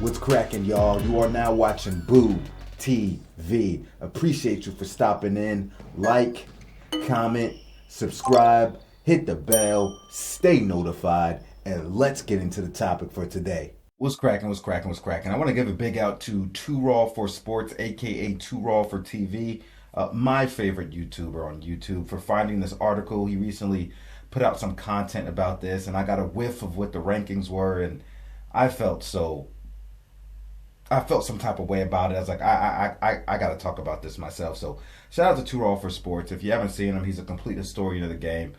What's cracking, y'all? You are now watching Boo TV. Appreciate you for stopping in. Like, comment, subscribe, hit the bell, stay notified, and let's get into the topic for today. What's cracking? I want to give a big out to Too Raw for Sports, aka Too Raw for TV, my favorite YouTuber on YouTube, for finding this article. He recently put out some content about this, and I got a whiff of what the rankings were, and I felt some type of way about it. I was like, I got to talk about this myself. So shout out to Too Raw for Sports. If you haven't seen him, he's a complete historian of the game.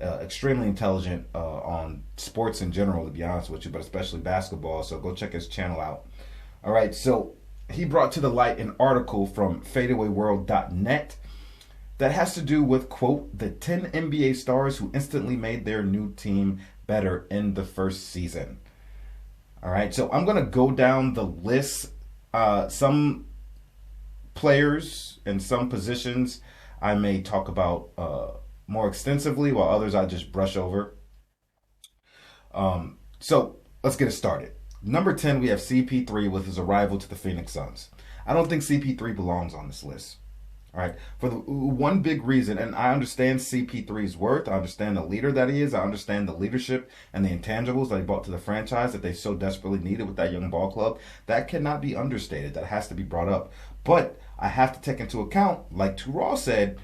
Extremely intelligent on sports in general, to be honest with you, but especially basketball. So go check his channel out. All right, so he brought to the light an article from FADEAWAY that has to do with, quote, the 10 NBA stars who instantly made their new team better in the first season. All right, so I'm going to go down the list. Some players and some positions I may talk about more extensively, while others I just brush over. So let's get it started. Number 10, we have CP3 with his arrival to the Phoenix Suns. I don't think CP3 belongs on this list. All right, for the one big reason, and I understand CP3's worth, I understand the leader that he is, I understand the leadership and the intangibles that he brought to the franchise that they so desperately needed with that young ball club. That cannot be understated. That has to be brought up. But I have to take into account, like Too Raw said,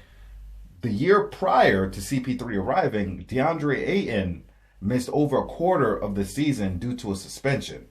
the year prior to CP3 arriving, DeAndre Ayton missed over a quarter of the season due to a suspension.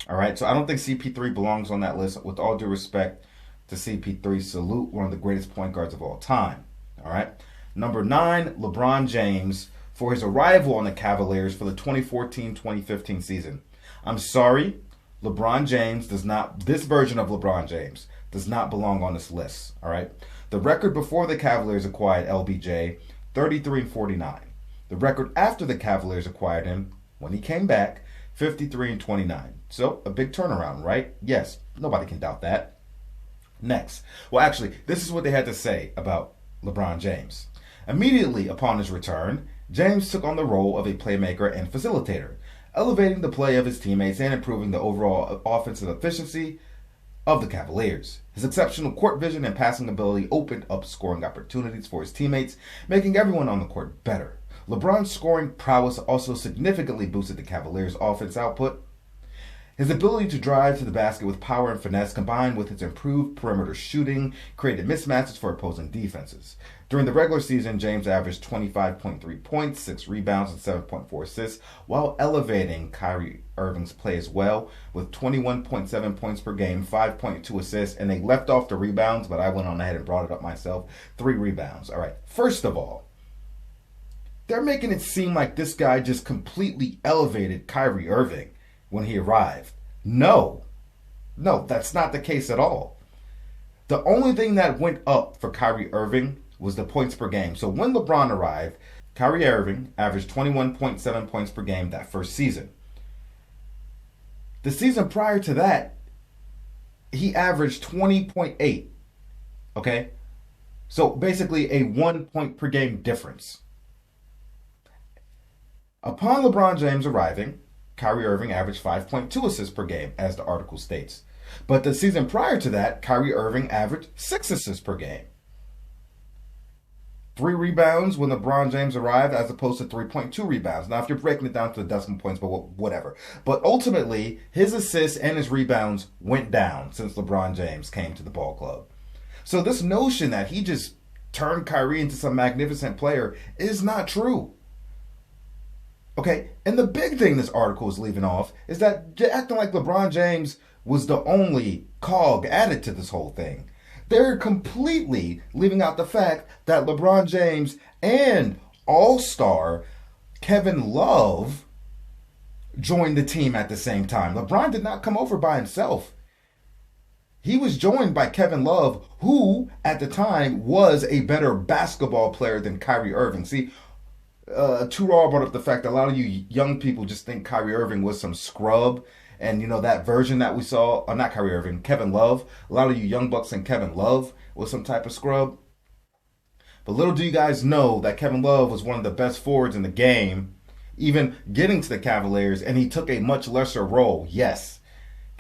All right, so I don't think CP3 belongs on that list. With all due respect to CP3, salute one of the greatest point guards of all time. All right, number 9, LeBron James, for his arrival on the Cavaliers for the 2014-2015 season. I'm sorry, LeBron James does not, this version of LeBron James does not belong on this list. All right, the record before the Cavaliers acquired LBJ, 33-49. The record after the Cavaliers acquired him, when he came back, 53-29. So a big turnaround, right? Yes, nobody can doubt that. Next, well, actually, this is what they had to say about LeBron James. Immediately upon his return, James took on the role of a playmaker and facilitator, elevating the play of his teammates and improving the overall offensive efficiency of the Cavaliers. His exceptional court vision and passing ability opened up scoring opportunities for his teammates, making everyone on the court better. LeBron's scoring prowess also significantly boosted the Cavaliers' offense output. His ability to drive to the basket with power and finesse, combined with his improved perimeter shooting, created mismatches for opposing defenses. During the regular season, James averaged 25.3 points, 6 rebounds, and 7.4 assists, while elevating Kyrie Irving's play as well, with 21.7 points per game, 5.2 assists, and they left off the rebounds, but I went on ahead and brought it up myself, 3 rebounds. All right, first of all, they're making it seem like this guy just completely elevated Kyrie Irving when he arrived. No, that's not the case at all. The only thing that went up for Kyrie Irving was the points per game. So when LeBron arrived, Kyrie Irving averaged 21.7 points per game that first season. The season prior to that, he averaged 20.8. Okay? So basically a 1 point per game difference. Upon LeBron James arriving, Kyrie Irving averaged 5.2 assists per game, as the article states. But the season prior to that, Kyrie Irving averaged 6 assists per game. 3 rebounds when LeBron James arrived, as opposed to 3.2 rebounds. Now, if you're breaking it down to the decimal points, but whatever. But ultimately, his assists and his rebounds went down since LeBron James came to the ball club. So this notion that he just turned Kyrie into some magnificent player is not true. Okay, and the big thing this article is leaving off is that acting like LeBron James was the only cog added to this whole thing. They're completely leaving out the fact that LeBron James and all-star Kevin Love joined the team at the same time. LeBron did not come over by himself. He was joined by Kevin Love, who at the time was a better basketball player than Kyrie Irving. See, Too Raw brought up the fact that a lot of you young people just think Kyrie Irving was some scrub. And, you know, that version that we saw, not Kyrie Irving, Kevin Love. A lot of you young bucks think Kevin Love was some type of scrub. But little do you guys know that Kevin Love was one of the best forwards in the game, even getting to the Cavaliers, and he took a much lesser role. Yes,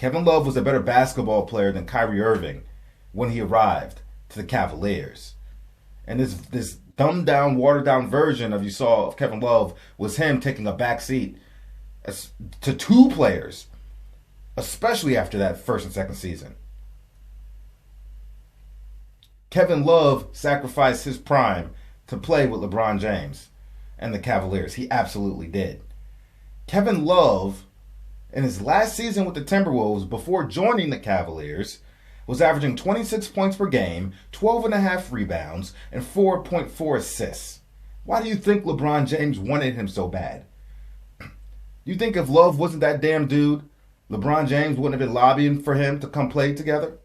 Kevin Love was a better basketball player than Kyrie Irving when he arrived to the Cavaliers. And this dumbed down, watered down version of you saw of Kevin Love was him taking a back seat to two players, especially after that first and second season. Kevin Love sacrificed his prime to play with LeBron James and the Cavaliers. He absolutely did. Kevin Love, in his last season with the Timberwolves before joining the Cavaliers, was averaging 26 points per game, 12.5 rebounds, and 4.4 assists. Why do you think LeBron James wanted him so bad? You think if Love wasn't that damn dude, LeBron James wouldn't have been lobbying for him to come play together?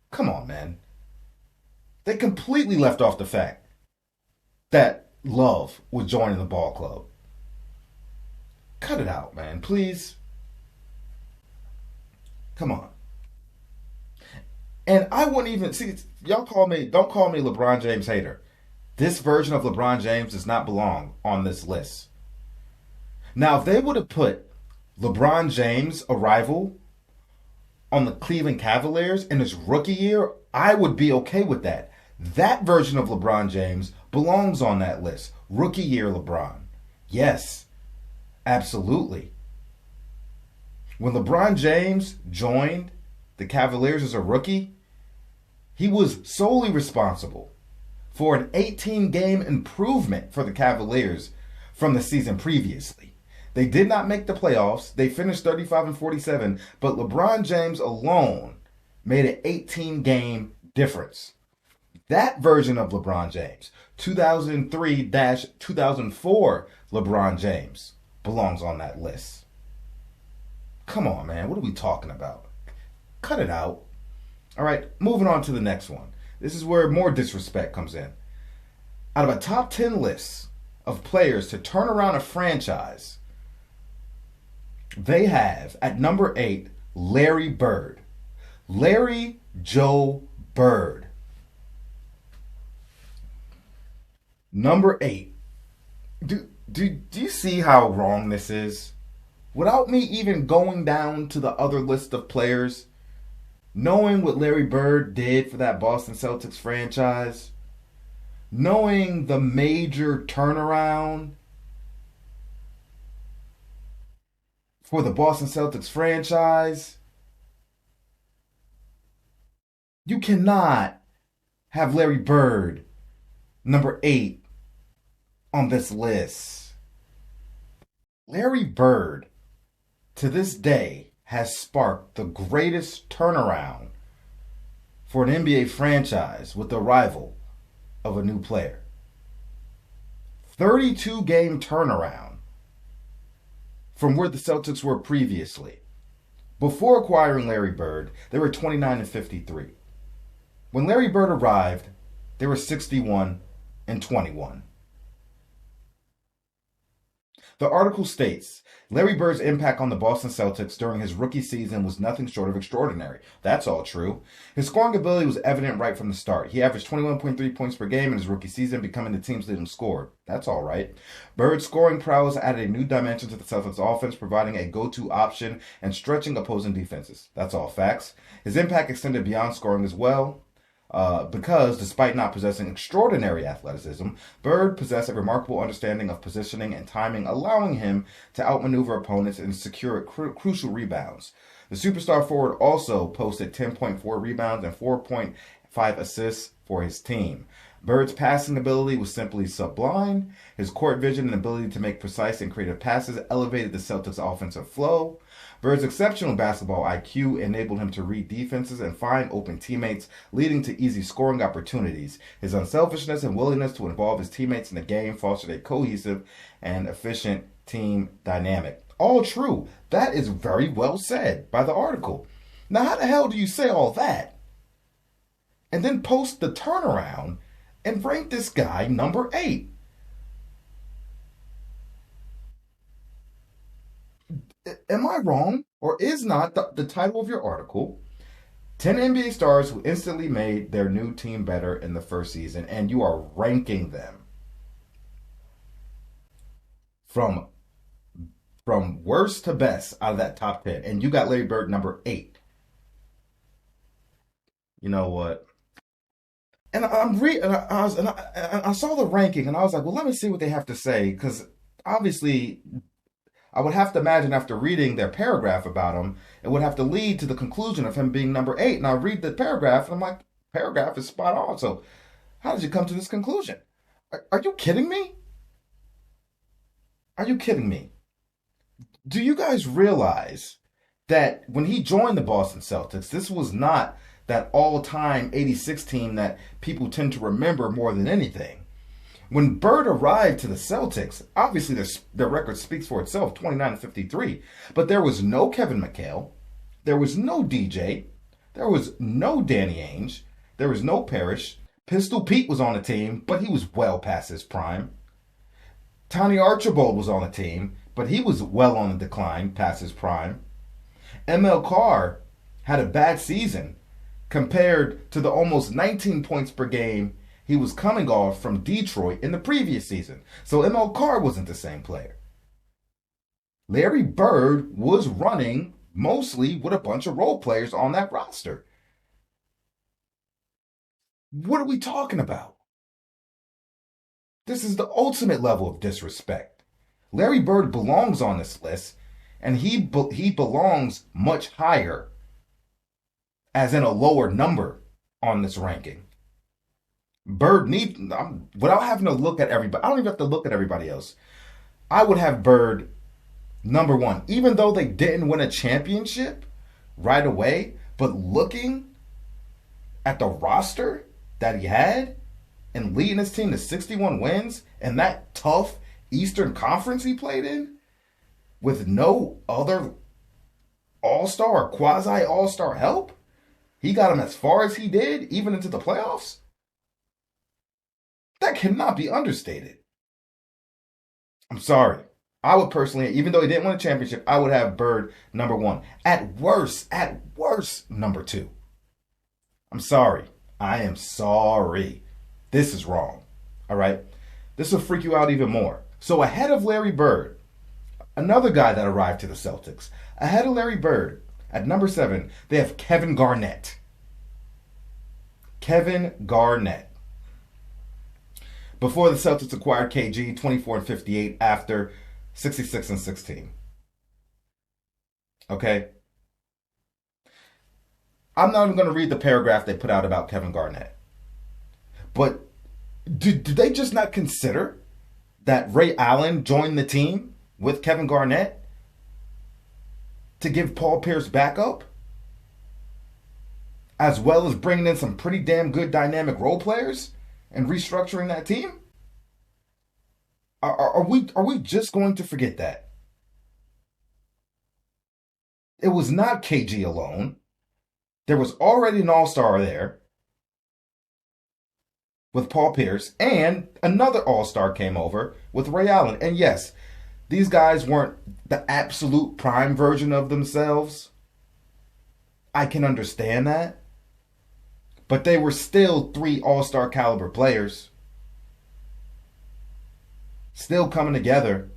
Come on, man. They completely left off the fact that Love was joining the ball club. Cut it out, man, please. Come on. And I wouldn't even see, y'all don't call me LeBron James hater. This version of LeBron James does not belong on this list. Now, if they would have put LeBron James' arrival on the Cleveland Cavaliers in his rookie year, I would be okay with that. That version of LeBron James belongs on that list. Rookie year LeBron. Yes, absolutely. When LeBron James joined the Cavaliers as a rookie, he was solely responsible for an 18-game improvement for the Cavaliers from the season previously. They did not make the playoffs. They finished 35-47, but LeBron James alone made an 18-game difference. That version of LeBron James, 2003-2004 LeBron James, belongs on that list. Come on, man. What are we talking about? Cut it out. All right, moving on to the next one. This is where more disrespect comes in. Out of a top 10 list of players to turn around a franchise, they have at number 8 Larry Bird. Larry Joe Bird. Number 8. Do you see how wrong this is? Without me even going down to the other list of players, knowing what Larry Bird did for that Boston Celtics franchise, knowing the major turnaround for the Boston Celtics franchise, you cannot have Larry Bird number 8 on this list. Larry Bird, to this day, has sparked the greatest turnaround for an NBA franchise with the arrival of a new player. 32-game turnaround from where the Celtics were previously. Before acquiring Larry Bird, they were 29-53. When Larry Bird arrived, they were 61-21. The article states, Larry Bird's impact on the Boston Celtics during his rookie season was nothing short of extraordinary. That's all true. His scoring ability was evident right from the start. He averaged 21.3 points per game in his rookie season, becoming the team's leading scorer. That's all right. Bird's scoring prowess added a new dimension to the Celtics offense, providing a go-to option and stretching opposing defenses. That's all facts. His impact extended beyond scoring as well. Because, despite not possessing extraordinary athleticism, Bird possessed a remarkable understanding of positioning and timing, allowing him to outmaneuver opponents and secure crucial rebounds. The superstar forward also posted 10.4 rebounds and 4.5 assists for his team. Bird's passing ability was simply sublime. His court vision and ability to make precise and creative passes elevated the Celtics' offensive flow. Bird's exceptional basketball IQ enabled him to read defenses and find open teammates, leading to easy scoring opportunities. His unselfishness and willingness to involve his teammates in the game fostered a cohesive and efficient team dynamic. All true. That is very well said by the article. Now, how the hell do you say all that and then post the turnaround and rank this guy number 8? Am I wrong? Or is not the title of your article 10 NBA stars who instantly made their new team better in the first season, and you are ranking them from worst to best out of that top 10, and you got Larry Bird number 8. You know what? And I'm re and I saw the ranking and I was like, well, let me see what they have to say because obviously I would have to imagine after reading their paragraph about him, it would have to lead to the conclusion of him being number 8. And I read the paragraph and I'm like, paragraph is spot on. So how did you come to this conclusion? Are you kidding me? Are you kidding me? Do you guys realize that when he joined the Boston Celtics, this was not that all-time '86 team that people tend to remember more than anything? When Bird arrived to the Celtics, obviously their record speaks for itself, 29-53. But there was no Kevin McHale, there was no DJ, there was no Danny Ainge, there was no Parrish. Pistol Pete was on the team, but he was well past his prime. Tony Archibald was on the team, but he was well on the decline, past his prime. ML Carr had a bad season compared to the almost 19 points per game he was coming off from Detroit in the previous season. So ML Carr wasn't the same player. Larry Bird was running mostly with a bunch of role players on that roster. What are we talking about? This is the ultimate level of disrespect. Larry Bird belongs on this list, and he belongs much higher, as in a lower number on this ranking. Bird need without having to look at everybody. I don't even have to look at everybody else. I would have Bird number 1, even though they didn't win a championship right away. But looking at the roster that he had and leading his team to 61 wins and that tough Eastern Conference he played in with no other all-star or quasi-all-star help, he got him as far as he did, even into the playoffs. That cannot be understated. I'm sorry. I would personally, even though he didn't win a championship, I would have Bird number 1. At worst, number 2. I'm sorry. I am sorry. This is wrong. All right? This will freak you out even more. So ahead of Larry Bird, another guy that arrived to the Celtics, ahead of Larry Bird, at number 7, they have Kevin Garnett. Kevin Garnett. Before the Celtics acquired KG, 24-58 after 66-16. Okay? I'm not even going to read the paragraph they put out about Kevin Garnett. But did they just not consider that Ray Allen joined the team with Kevin Garnett to give Paul Pierce backup? As well as bringing in some pretty damn good dynamic role players and restructuring that team? Are we just going to forget that? It was not KG alone. There was already an all-star there with Paul Pierce, and another all-star came over with Ray Allen. And yes, these guys weren't the absolute prime version of themselves. I can understand that. But they were still 3 all-star caliber players. Still coming together.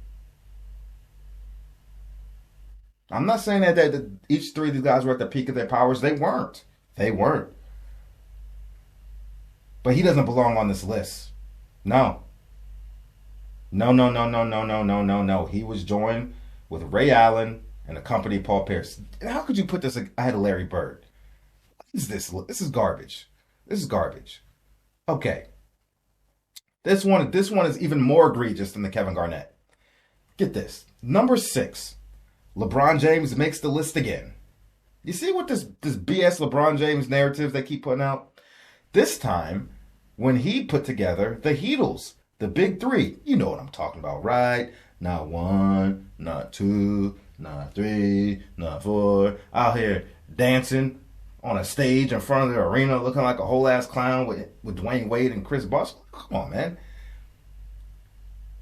I'm not saying that each 3 of these guys were at the peak of their powers. They weren't. They weren't. But he doesn't belong on this list. No. No, no, no, no, no, no, no, no, no. He was joined with Ray Allen and the company Paul Pierce. How could you put this ahead of Larry Bird? What is this? This is garbage. This is garbage. Okay. This one is even more egregious than the Kevin Garnett. Get this. Number 6. LeBron James makes the list again. You see what this BS LeBron James narrative they keep putting out? This time, when he put together the Heatles, the big 3. You know what I'm talking about, right? Not 1, not 2, not 3, not 4. Out here dancing on a stage in front of the arena looking like a whole ass clown with Dwayne Wade and Chris Bosh. Come on, man.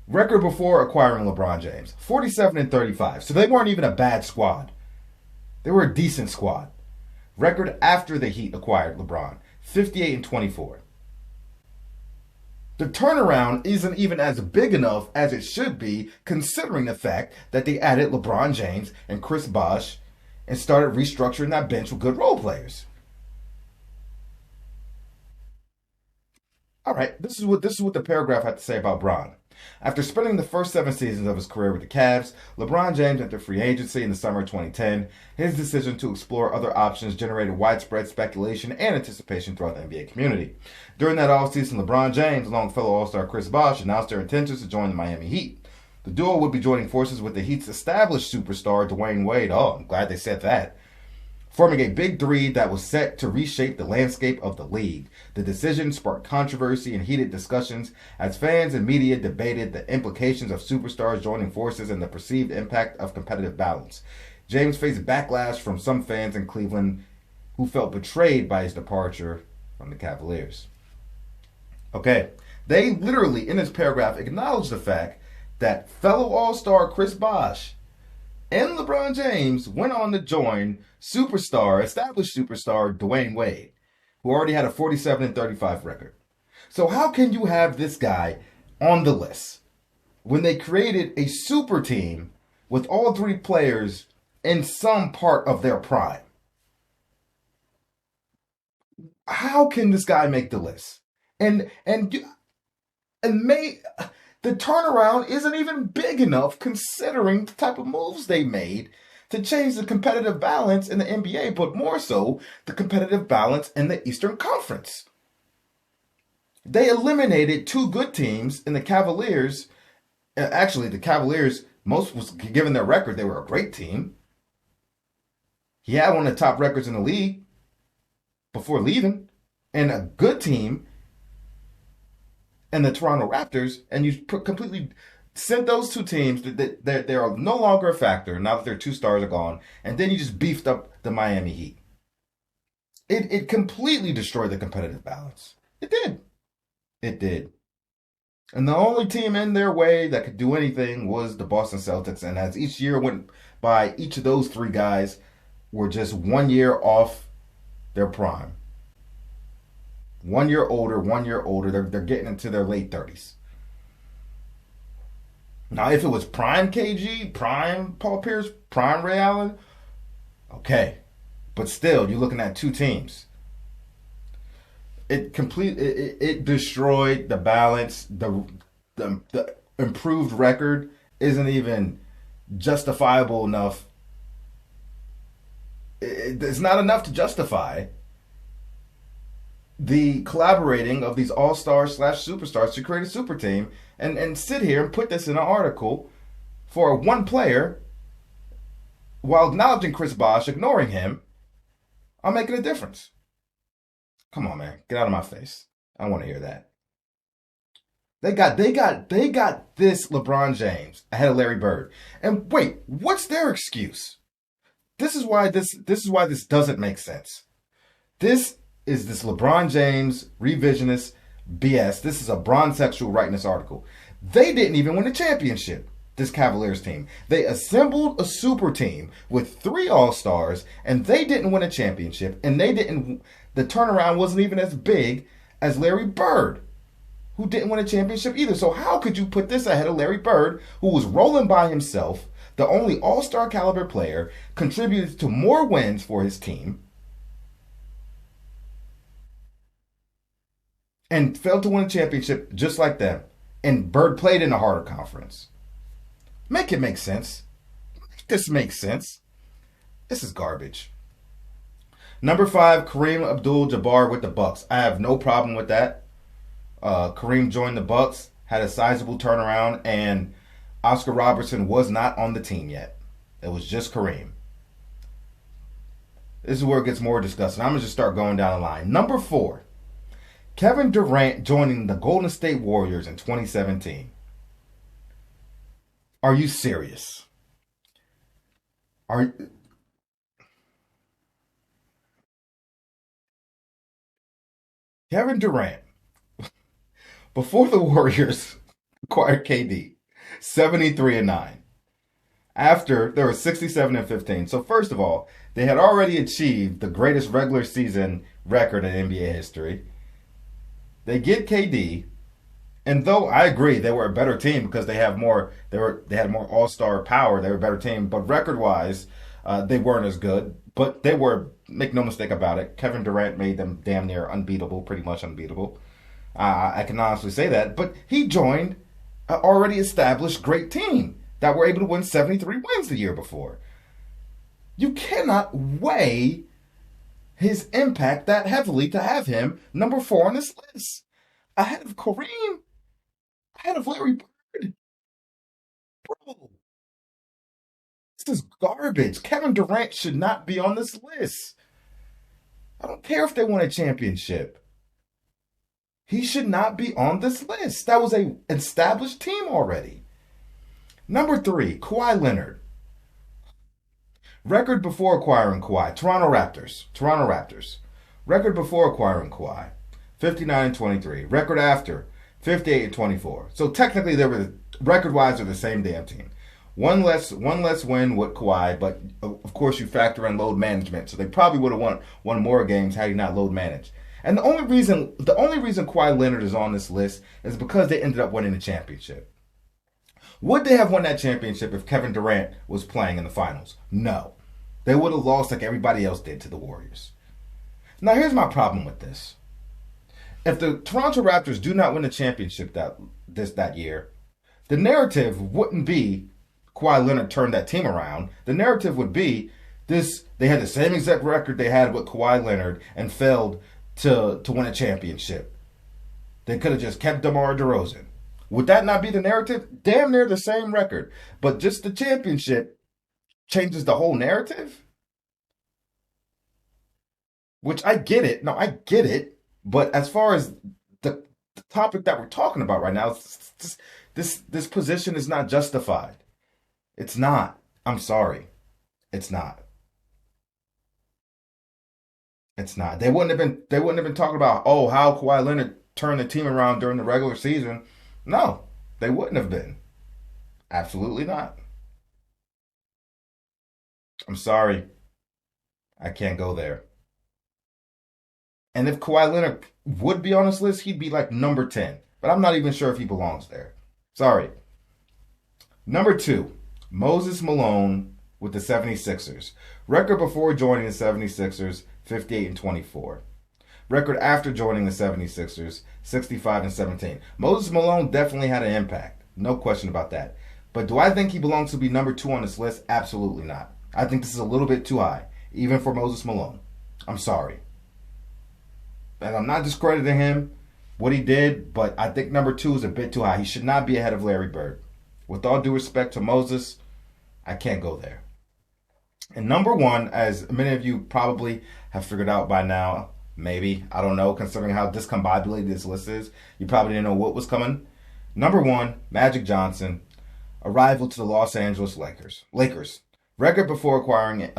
Record before acquiring LeBron James, 47-35. So they weren't even a bad squad. They were a decent squad. Record after the Heat acquired LeBron, 58-24. The turnaround isn't even as big enough as it should be, considering the fact that they added LeBron James and Chris Bosh and started restructuring that bench with good role players. All right, this is what the paragraph had to say about Bron. After spending the first 7 seasons of his career with the Cavs, LeBron James entered free agency in the summer of 2010. His decision to explore other options generated widespread speculation and anticipation throughout the NBA community. During that offseason, LeBron James, along with fellow All-Star Chris Bosh, announced their intentions to join the Miami Heat. The duo would be joining forces with the Heat's established superstar Dwayne Wade. Oh, I'm glad they said that, forming a big three that was set to reshape the landscape of the league. The decision sparked controversy and heated discussions as fans and media debated the implications of superstars joining forces and the perceived impact of competitive balance. James faced backlash from some fans in Cleveland who felt betrayed by his departure from the Cavaliers. Okay, they literally, in this paragraph, acknowledge the fact that fellow All-Star Chris Bosh and LeBron James went on to join established superstar Dwayne Wade, who already had a 47-35 record. So how can you have this guy on the list when they created a super team with all three players in some part of their prime? How can this guy make the list? And the turnaround isn't even big enough considering the type of moves they made to change the competitive balance in the NBA, but more so the competitive balance in the Eastern Conference. They eliminated two good teams in the Cavaliers. Actually, the Cavaliers, most was given their record, they were a great team. He had one of the top records in the league before leaving, and a good team, and the Toronto Raptors, and you completely sent those two teams that they are no longer a factor now that their two stars are gone, and then you just beefed up the Miami Heat. It completely destroyed the competitive balance. It did. It did. And the only team in their way that could do anything was the Boston Celtics, and as each year went by, each of those three guys were just 1 year off their prime. 1 year older, 1 year older. They're getting into their late 30s. Now, if it was prime KG, prime Paul Pierce, prime Ray Allen, okay. But still, you're looking at two teams. It destroyed the balance. The improved record isn't even justifiable enough. It's not enough to justify the collaborating of these all-stars / superstars to create a super team and sit here and put this in an article for one player while acknowledging Chris Bosh, ignoring him. I'm making a difference. Come on, man. Get out of my face. I don't want to hear that. They got this LeBron James ahead of Larry Bird. And wait, what's their excuse? This is why this doesn't make sense. This LeBron James revisionist BS. This is a bronzexual writing this article. They didn't even win a championship, this Cavaliers team. They assembled a super team with 3 All-Stars, and they didn't win a championship, and the turnaround wasn't even as big as Larry Bird, who didn't win a championship either. So how could you put this ahead of Larry Bird, who was rolling by himself, the only All-Star caliber player, contributed to more wins for his team, and failed to win a championship just like them? And Bird played in a harder conference. Make it make sense. Make this make sense. This is garbage. Number 5, Kareem Abdul-Jabbar with the Bucks. I have no problem with that. Kareem joined the Bucks, had a sizable turnaround, and Oscar Robertson was not on the team yet. It was just Kareem. This is where it gets more disgusting. I'm going to just start going down the line. Number 4, Kevin Durant joining the Golden State Warriors in 2017. Are you serious? Kevin Durant, before the Warriors acquired KD, 73-9. After, they were 67-15. So first of all, they had already achieved the greatest regular season record in NBA history. They get KD, and though I agree they were a better team because they had more all-star power, they were a better team, but record-wise, they weren't as good. But they were, make no mistake about it, Kevin Durant made them damn near unbeatable, pretty much unbeatable. I can honestly say that. But he joined an already established great team that were able to win 73 wins the year before. You cannot weigh his impact that heavily to have him number 4 on this list. Ahead of Kareem, ahead of Larry Bird. Bro, this is garbage. Kevin Durant should not be on this list. I don't care if they won a championship. He should not be on this list. That was an established team already. Number 3, Kawhi Leonard. Record before acquiring Kawhi. Toronto Raptors. Record before acquiring Kawhi. 59-23. Record after. 58-24. So technically, they were record-wise, they're the same damn team. One less win with Kawhi, but of course you factor in load management. So they probably would have won more games had he not load managed. And the only reason Kawhi Leonard is on this list is because they ended up winning the championship. Would they have won that championship if Kevin Durant was playing in the finals? No. They would have lost like everybody else did to the Warriors. Now here's my problem with this. If the Toronto Raptors do not win the championship that year, the narrative wouldn't be Kawhi Leonard turned that team around. The narrative would be they had the same exact record they had with Kawhi Leonard and failed to win a championship. They could have just kept DeMar DeRozan. Would that not be the narrative? Damn near the same record. But just the championship changes the whole narrative? Which I get it. No, I get it. But as far as the topic that we're talking about right now, this position is not justified. It's not. I'm sorry. It's not. It's not. They wouldn't have been talking about, oh, how Kawhi Leonard turned the team around during the regular season. No, they wouldn't have been. Absolutely not. I'm sorry. I can't go there. And if Kawhi Leonard would be on this list, he'd be like number 10. But I'm not even sure if he belongs there. Sorry. Number 2, Moses Malone with the 76ers. Record before joining the 76ers, 58-24. Record after joining the 76ers, 65-17. Moses Malone definitely had an impact. No question about that. But do I think he belongs to be number 2 on this list? Absolutely not. I think this is a little bit too high, even for Moses Malone. I'm sorry. And I'm not discrediting him, what he did, but I think number 2 is a bit too high. He should not be ahead of Larry Bird. With all due respect to Moses, I can't go there. And number 1, as many of you probably have figured out by now, maybe, I don't know, considering how discombobulated this list is, you probably didn't know what was coming. Number 1, Magic Johnson, arrival to the Los Angeles Lakers. Record before acquiring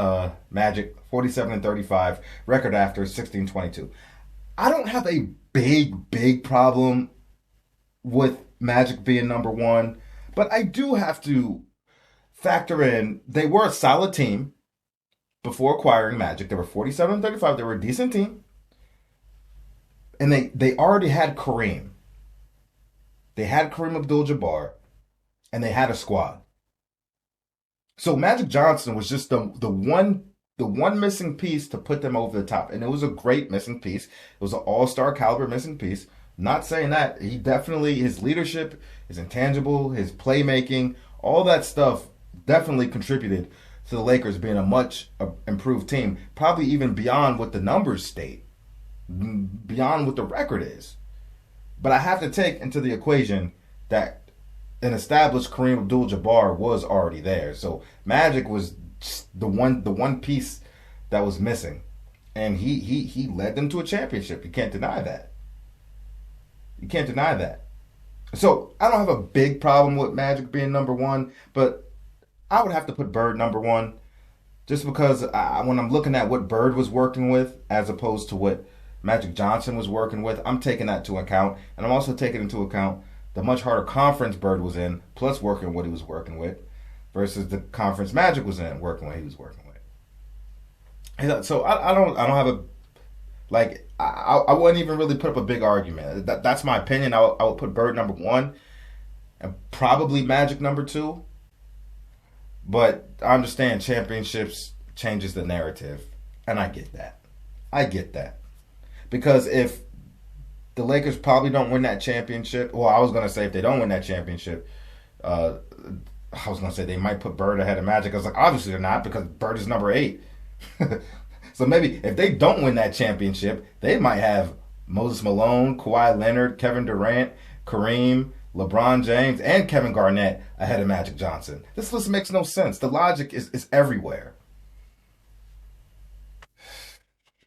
Magic, 47-35. Record after, 16-22. I don't have a big problem with Magic being number 1, but I do have to factor in they were a solid team before acquiring Magic. They were 47-35. They were a decent team. And they already had Kareem. They had Kareem Abdul-Jabbar. And they had a squad. So Magic Johnson was just the one missing piece to put them over the top. And it was a great missing piece. It was an all-star caliber missing piece. Not saying that. He definitely, his leadership, his intangible, his playmaking, all that stuff definitely contributed to the Lakers being a much improved team. Probably even beyond what the numbers state. Beyond what the record is. But I have to take into the equation that an established Kareem Abdul-Jabbar was already there. So Magic was the one piece that was missing. And he led them to a championship. You can't deny that. You can't deny that. So I don't have a big problem with Magic being number 1, but I would have to put Bird number 1 just because when I'm looking at what Bird was working with as opposed to what Magic Johnson was working with, I'm taking that into account. And I'm also taking into account the much harder conference Bird was in, plus working what he was working with, versus the conference Magic was in, working what he was working with. And so I don't have a, like, I wouldn't even really put up a big argument. That's my opinion. I would put Bird number 1 and probably Magic number 2. But I understand championships changes the narrative. And I get that. I get that. Because if The Lakers probably don't win that championship. Well, I was gonna say if they don't win that championship, uh, I was gonna say they might put Bird ahead of Magic. I was like, obviously they're not because Bird is number 8. So maybe if they don't win that championship, they might have Moses Malone, Kawhi Leonard, Kevin Durant, Kareem, LeBron James, and Kevin Garnett ahead of Magic Johnson. This list makes no sense. The logic is everywhere.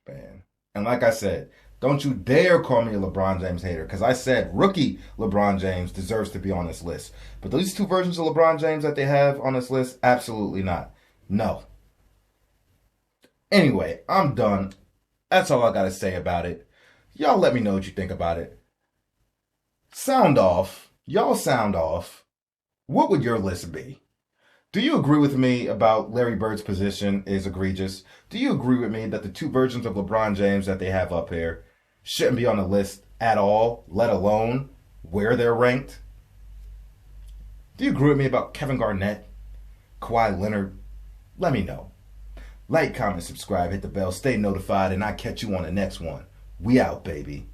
Man. And like I said, don't you dare call me a LeBron James hater because I said rookie LeBron James deserves to be on this list. But these two versions of LeBron James that they have on this list, absolutely not. No. Anyway, I'm done. That's all I got to say about it. Y'all let me know what you think about it. Sound off. Y'all sound off. What would your list be? Do you agree with me about Larry Bird's position is egregious? Do you agree with me that the two versions of LeBron James that they have up here shouldn't be on the list at all, let alone where they're ranked? Do you agree with me about Kevin Garnett, Kawhi Leonard? Let me know. Like, comment, subscribe, hit the bell, stay notified, and I'll catch you on the next one. We out, baby.